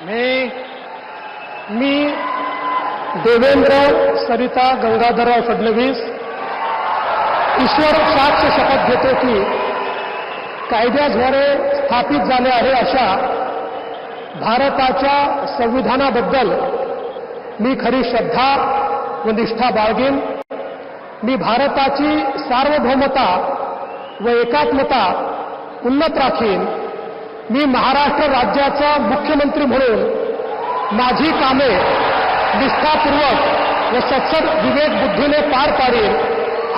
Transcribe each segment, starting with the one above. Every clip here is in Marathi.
मी देवेंद्र सरिता गंगाधरराव फडणवीस ईश्वर साक्ष शपथ घेतो की कायद्याद्वारे स्थापित झाले आहे अशा भारताच्या संविधानाबद्दल मी खरी श्रद्धा व निष्ठा बाळगेन। मी भारताची सार्वभौमता व एकात्मता उन्नत राखीन। मी महाराष्ट्र राज्याचा मुख्यमंत्री म्हणून माझी कामे निष्ठापूर्वक व सत्सद विवेक बुद्धीने पार पाडेन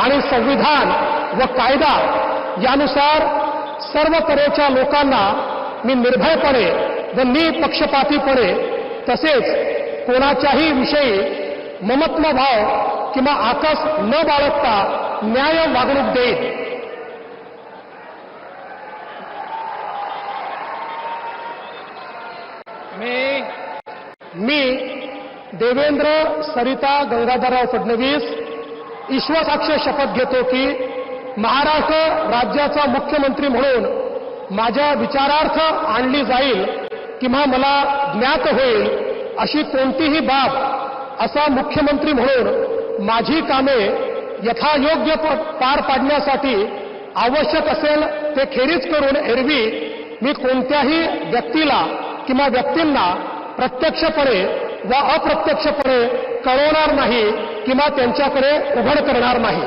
आणि संविधान व कायदा यानुसार सर्व तऱ्हेच्या लोकांना मी निर्भयपणे व निपक्षपातीपणे तसेच कोणाच्याही विषयी ममत्वभाव किंवा आकस न बाळगता न्याय वागणूक देईन। मी देवेंद्र सरिता गंगाधरराव फडणवीस ईश्वरसाक्ष शपथ घेतो की महाराष्ट्र राज्याचा मुख्यमंत्री म्हणून माझ्या विचारार्थ आणली जाईल किंवा मला ज्ञात होईल अशी कोणतीही बाब असा मुख्यमंत्री म्हणून माझी कामे यथायोग्य पार पाडण्यासाठी आवश्यक असेल ते खेरीज करून एरवी मी कोणत्याही व्यक्तीला किंवा व्यक्तींना प्रत्यक्षपणे व अप्रत्यक्षपणे कळवणार नाही किंवा त्यांच्याकडे उघड करणार नाही।